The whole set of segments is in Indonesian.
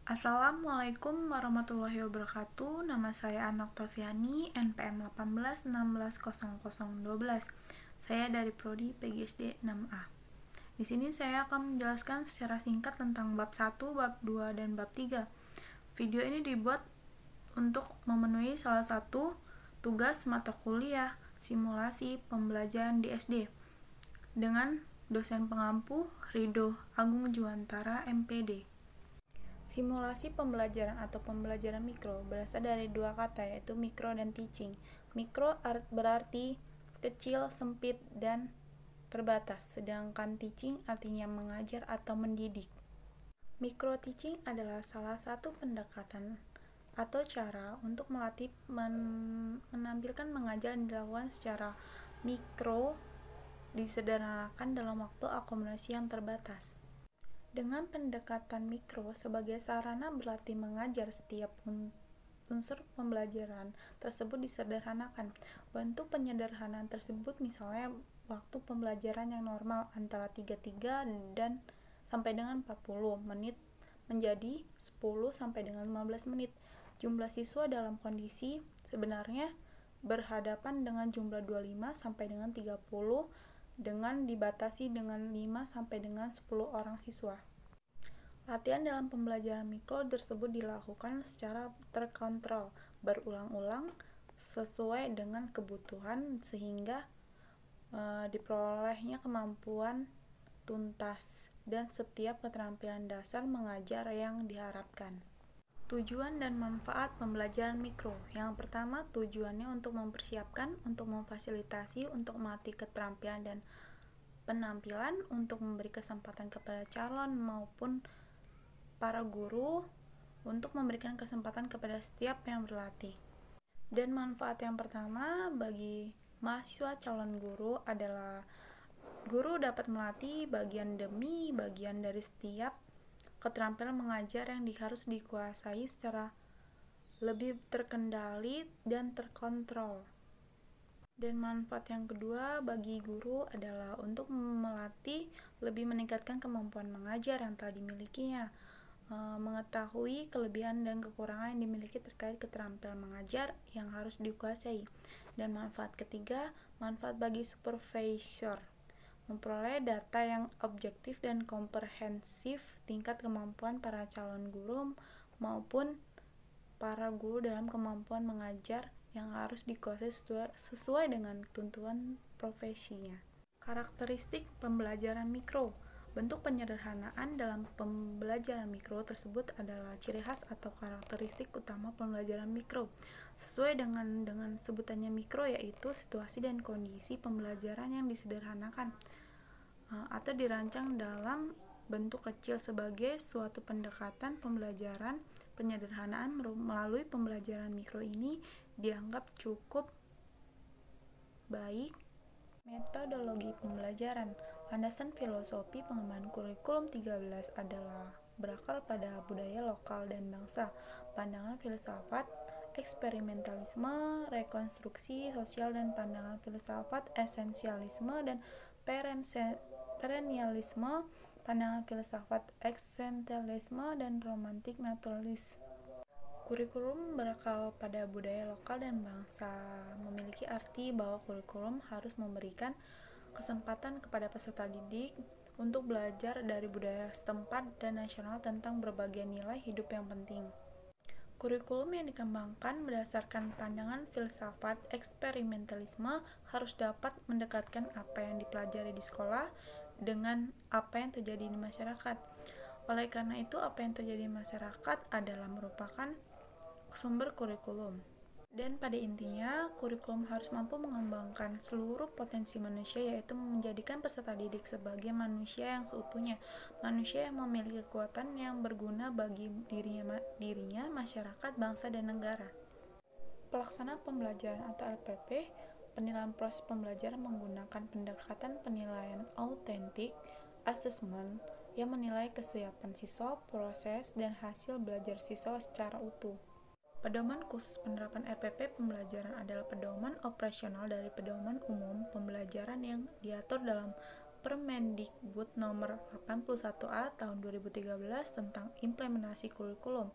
Assalamualaikum warahmatullahi wabarakatuh. Nama saya Ana Oktaviani, NPM 18160012. Saya dari Prodi PGSD 6A. Di sini saya akan menjelaskan secara singkat tentang bab 1, bab 2, dan bab 3. Video ini dibuat untuk memenuhi salah satu tugas mata kuliah simulasi pembelajaran di SD dengan dosen pengampu Ridho Agung Juwantara MPD. Simulasi pembelajaran atau pembelajaran mikro berasal dari dua kata, yaitu mikro dan teaching. Mikro berarti kecil, sempit, dan terbatas, sedangkan teaching artinya mengajar atau mendidik. Mikro teaching adalah salah satu pendekatan atau cara untuk melatih menampilkan mengajar yang dilakukan secara mikro, disederhanakan dalam waktu akomodasi yang terbatas. Dengan pendekatan mikro sebagai sarana berlatih mengajar, setiap unsur pembelajaran tersebut disederhanakan. Bentuk penyederhanaan tersebut misalnya waktu pembelajaran yang normal antara 33 dan sampai dengan 40 menit menjadi 10 sampai dengan 15 menit. Jumlah siswa dalam kondisi sebenarnya berhadapan dengan jumlah 25 sampai dengan 30 dengan dibatasi dengan 5 sampai dengan 10 orang siswa. Latihan dalam pembelajaran mikro tersebut dilakukan secara terkontrol, berulang-ulang sesuai dengan kebutuhan sehingga diperolehnya kemampuan tuntas dan setiap keterampilan dasar mengajar yang diharapkan. Tujuan dan manfaat pembelajaran mikro. Yang pertama, tujuannya untuk mempersiapkan, untuk memfasilitasi, untuk melatih keterampilan dan penampilan, untuk memberi kesempatan kepada calon maupun para guru untuk memberikan kesempatan kepada setiap yang berlatih. Dan manfaat yang pertama bagi mahasiswa calon guru adalah guru dapat melatih bagian demi bagian dari setiap keterampilan mengajar yang harus dikuasai secara lebih terkendali dan terkontrol. Dan manfaat yang kedua bagi guru adalah untuk melatih lebih meningkatkan kemampuan mengajar yang telah dimilikinya, mengetahui kelebihan dan kekurangan yang dimiliki terkait keterampilan mengajar yang harus dikuasai. Dan manfaat ketiga, manfaat bagi supervisor, memperoleh data yang objektif dan komprehensif tingkat kemampuan para calon guru maupun para guru dalam kemampuan mengajar yang harus dikuasai sesuai dengan tuntutan profesinya. Karakteristik pembelajaran mikro. Bentuk penyederhanaan dalam pembelajaran mikro tersebut adalah ciri khas atau karakteristik utama pembelajaran mikro. Sesuai dengan sebutannya mikro, yaitu situasi dan kondisi pembelajaran yang disederhanakan atau dirancang dalam bentuk kecil. Sebagai suatu pendekatan pembelajaran, penyederhanaan melalui pembelajaran mikro ini dianggap cukup baik. Metodologi pembelajaran. Landasan filosofi pengembangan kurikulum 13 adalah berakar pada budaya lokal dan bangsa, pandangan filsafat eksperimentalisme, rekonstruksi sosial, dan pandangan filsafat esensialisme dan perennialisme, pandangan filsafat eksistensialisme, dan romantik naturalis. Kurikulum berakar pada budaya lokal dan bangsa memiliki arti bahwa kurikulum harus memberikan kesempatan kepada peserta didik untuk belajar dari budaya setempat dan nasional tentang berbagai nilai hidup yang penting. Kurikulum yang dikembangkan berdasarkan pandangan filsafat eksperimentalisme harus dapat mendekatkan apa yang dipelajari di sekolah dengan apa yang terjadi di masyarakat. Oleh karena itu, apa yang terjadi di masyarakat adalah merupakan sumber kurikulum. Dan pada intinya, kurikulum harus mampu mengembangkan seluruh potensi manusia, yaitu menjadikan peserta didik sebagai manusia yang seutuhnya, manusia yang memiliki kekuatan yang berguna bagi dirinya, masyarakat, bangsa, dan negara. Pelaksana pembelajaran atau LPP, penilaian proses pembelajaran menggunakan pendekatan penilaian autentik, assessment, yang menilai kesiapan siswa, proses, dan hasil belajar siswa secara utuh. Pedoman khusus penerapan LPP pembelajaran adalah pedoman operasional dari pedoman umum pembelajaran yang diatur dalam Permendikbud nomor 81A tahun 2013 tentang implementasi kurikulum.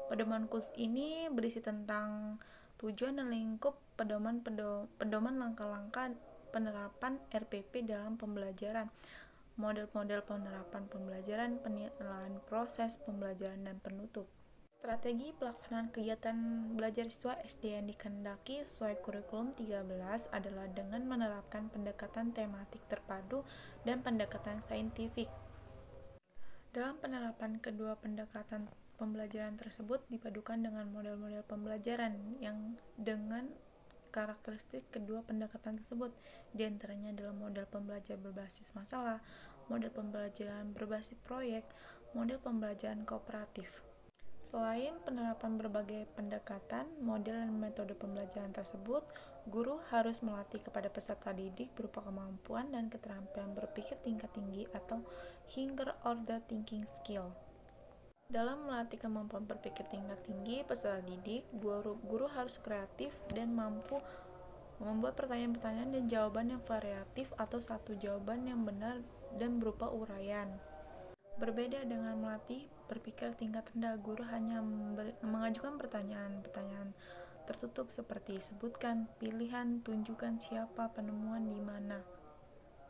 Pedoman khusus ini berisi tentang tujuan dan lingkup pedoman langkah-langkah penerapan RPP dalam pembelajaran, model-model penerapan pembelajaran, penilaian proses pembelajaran dan penutup. Strategi pelaksanaan kegiatan belajar siswa SD yang dikehendaki sesuai kurikulum 13 adalah dengan menerapkan pendekatan tematik terpadu dan pendekatan saintifik. Dalam penerapan kedua pendekatan pembelajaran tersebut dipadukan dengan model-model pembelajaran yang dengan karakteristik kedua pendekatan tersebut, diantaranya adalah model pembelajaran berbasis masalah, model pembelajaran berbasis proyek, model pembelajaran kooperatif. Selain penerapan berbagai pendekatan, model dan metode pembelajaran tersebut, guru harus melatih kepada peserta didik berupa kemampuan dan keterampilan berpikir tingkat tinggi atau higher order thinking skill. Dalam melatih kemampuan berpikir tingkat tinggi peserta didik, guru harus kreatif dan mampu membuat pertanyaan-pertanyaan dan jawaban yang variatif atau satu jawaban yang benar dan berupa uraian. Berbeda dengan melatih berpikir tingkat rendah, guru hanya mengajukan pertanyaan-pertanyaan tertutup seperti sebutkan, pilihan, tunjukkan siapa, penemuan di mana.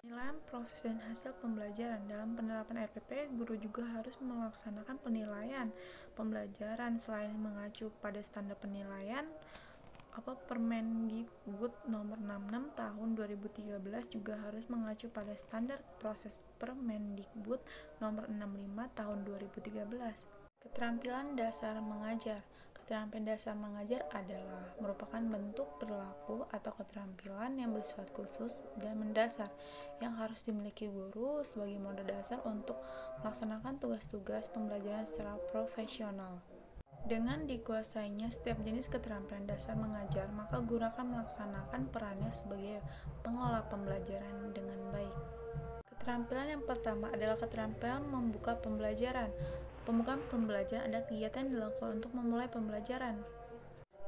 Penilaian proses dan hasil pembelajaran. Dalam penerapan RPP, guru juga harus melaksanakan penilaian pembelajaran selain mengacu pada standar penilaian. Permendikbud nomor 66 tahun 2013 juga harus mengacu pada standar proses Permendikbud nomor 65 tahun 2013. Keterampilan dasar mengajar. Keterampilan dasar mengajar adalah merupakan bentuk perilaku atau keterampilan yang bersifat khusus dan mendasar yang harus dimiliki guru sebagai modal dasar untuk melaksanakan tugas-tugas pembelajaran secara profesional. Dengan dikuasainya setiap jenis keterampilan dasar mengajar, maka guru akan melaksanakan perannya sebagai pengelola pembelajaran dengan baik. Keterampilan yang pertama adalah keterampilan membuka pembelajaran. Pembukaan pembelajaran adalah kegiatan yang dilakukan untuk memulai pembelajaran.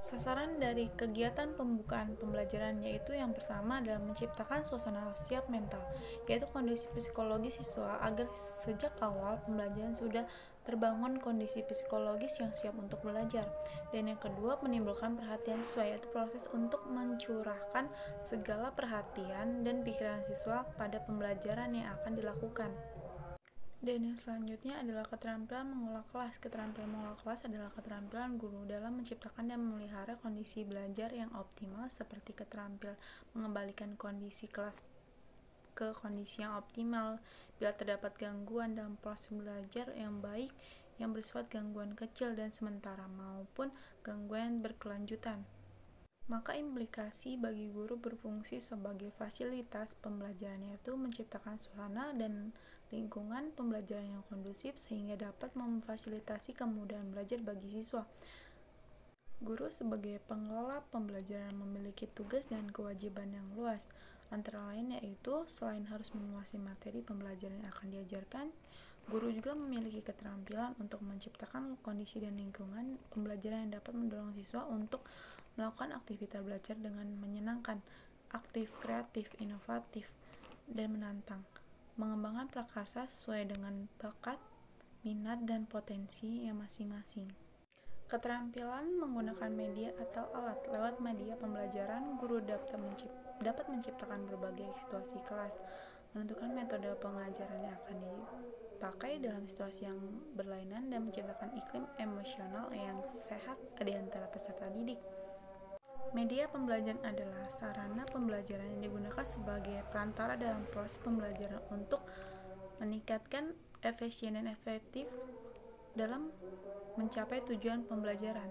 Sasaran dari kegiatan pembukaan pembelajaran yaitu yang pertama adalah menciptakan suasana siap mental, yaitu kondisi psikologi siswa agar sejak awal pembelajaran sudah terbangun kondisi psikologis yang siap untuk belajar. Dan yang kedua, menimbulkan perhatian siswa, yaitu proses untuk mencurahkan segala perhatian dan pikiran siswa pada pembelajaran yang akan dilakukan. Dan yang selanjutnya adalah keterampilan mengolah kelas. Keterampilan mengolah kelas adalah keterampilan guru dalam menciptakan dan memelihara kondisi belajar yang optimal, seperti keterampilan mengembalikan kondisi kelas ke kondisi yang optimal bila terdapat gangguan dalam proses belajar yang baik yang bersifat gangguan kecil dan sementara maupun gangguan berkelanjutan. Maka implikasi bagi guru berfungsi sebagai fasilitas pembelajaran, yaitu menciptakan suasana dan lingkungan pembelajaran yang kondusif sehingga dapat memfasilitasi kemudahan belajar bagi siswa. Guru sebagai pengelola pembelajaran memiliki tugas dan kewajiban yang luas, antara lain yaitu selain harus menguasai materi pembelajaran yang akan diajarkan, guru juga memiliki keterampilan untuk menciptakan kondisi dan lingkungan pembelajaran yang dapat mendorong siswa untuk melakukan aktivitas belajar dengan menyenangkan, aktif, kreatif, inovatif, dan menantang, mengembangkan prakarsa sesuai dengan bakat, minat, dan potensi yang masing-masing. Keterampilan menggunakan media atau alat. Lewat media pembelajaran, guru dapat menciptakan berbagai situasi kelas, menentukan metode pengajaran yang akan dipakai dalam situasi yang berlainan, dan menciptakan iklim emosional yang sehat di antara peserta didik. Media pembelajaran adalah sarana pembelajaran yang digunakan sebagai perantara dalam proses pembelajaran untuk meningkatkan efisien dan efektif dalam mencapai tujuan pembelajaran.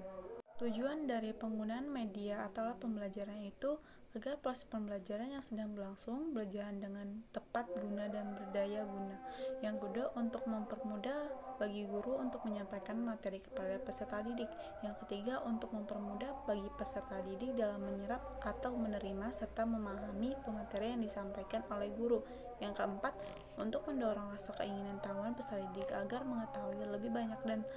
Tujuan dari penggunaan media atau alat pembelajaran itu agar proses pembelajaran yang sedang berlangsung berjalan dengan tepat guna dan berdaya guna. Yang kedua, untuk mempermudah bagi guru untuk menyampaikan materi kepada peserta didik. Yang ketiga, untuk mempermudah bagi peserta didik dalam menyerap atau menerima serta memahami materi yang disampaikan oleh guru. Yang keempat, untuk mendorong rasa keinginan tahuan peserta didik agar mengetahui lebih banyak dan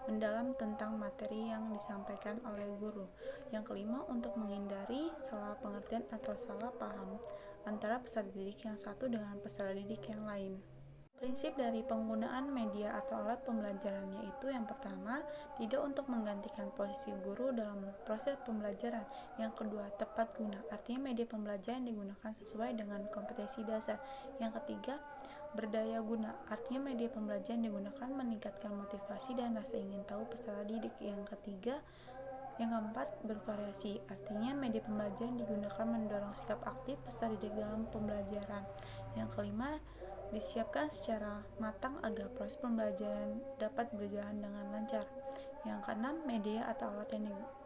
mendalam tentang materi yang disampaikan oleh guru. Yang kelima, untuk menghindari salah pengertian atau salah paham antara peserta didik yang satu dengan peserta didik yang lain. Prinsip dari penggunaan media atau alat pembelajarannya itu yang pertama, tidak untuk menggantikan posisi guru dalam proses pembelajaran. Yang kedua, tepat guna, artinya media pembelajaran digunakan sesuai dengan kompetensi dasar. Yang ketiga, berdaya guna, artinya media pembelajaran digunakan meningkatkan motivasi dan rasa ingin tahu peserta didik. Yang keempat, bervariasi, artinya media pembelajaran digunakan mendorong sikap aktif peserta didik dalam pembelajaran. Yang kelima, disiapkan secara matang agar proses pembelajaran dapat berjalan dengan lancar. Yang keenam, media atau alat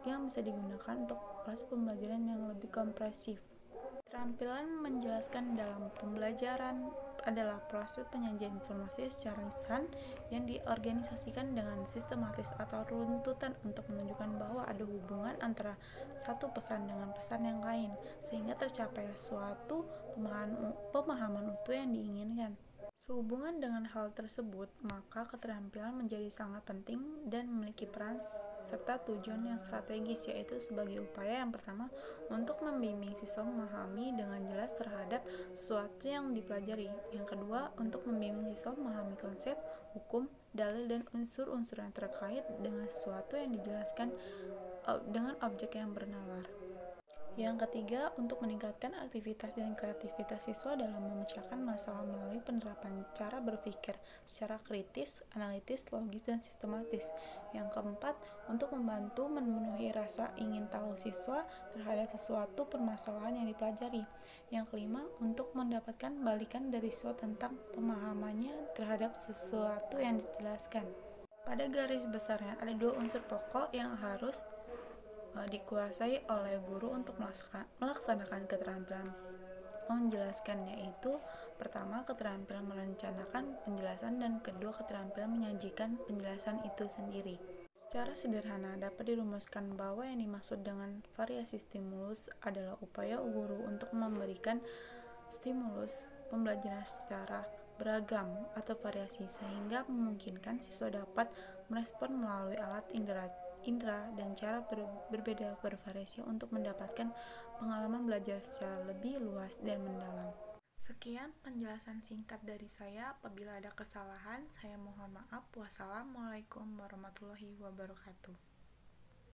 yang bisa digunakan untuk proses pembelajaran yang lebih komprehensif. Keterampilan menjelaskan dalam pembelajaran adalah proses penyajian informasi secara lisan yang diorganisasikan dengan sistematis atau runtutan untuk menunjukkan bahwa ada hubungan antara satu pesan dengan pesan yang lain, sehingga tercapai suatu pemahaman utuh yang diinginkan. Sehubungan dengan hal tersebut, maka keterampilan menjadi sangat penting dan memiliki peran serta tujuan yang strategis, yaitu sebagai upaya yang pertama untuk membimbing siswa memahami dengan jelas terhadap sesuatu yang dipelajari. Yang kedua, untuk membimbing siswa memahami konsep, hukum, dalil, dan unsur-unsur yang terkait dengan sesuatu yang dijelaskan dengan objek yang bernalar. Yang ketiga, untuk meningkatkan aktivitas dan kreativitas siswa dalam memecahkan masalah melalui penerapan cara berpikir secara kritis, analitis, logis, dan sistematis. Yang keempat, untuk membantu memenuhi rasa ingin tahu siswa terhadap sesuatu permasalahan yang dipelajari. Yang kelima, untuk mendapatkan balikan dari siswa tentang pemahamannya terhadap sesuatu yang dijelaskan. Pada garis besarnya, ada dua unsur pokok yang harus dikuasai oleh guru untuk melaksanakan keterampilan menjelaskan, yaitu pertama, keterampilan merencanakan penjelasan, dan kedua, keterampilan menyajikan penjelasan itu sendiri. Secara sederhana dapat dirumuskan bahwa yang dimaksud dengan variasi stimulus adalah upaya guru untuk memberikan stimulus pembelajaran secara beragam atau variasi sehingga memungkinkan siswa dapat merespon melalui alat indera dan cara berbeda bervariasi untuk mendapatkan pengalaman belajar secara lebih luas dan mendalam. Sekian penjelasan singkat dari saya. Apabila ada kesalahan, saya mohon maaf. Wassalamualaikum warahmatullahi wabarakatuh.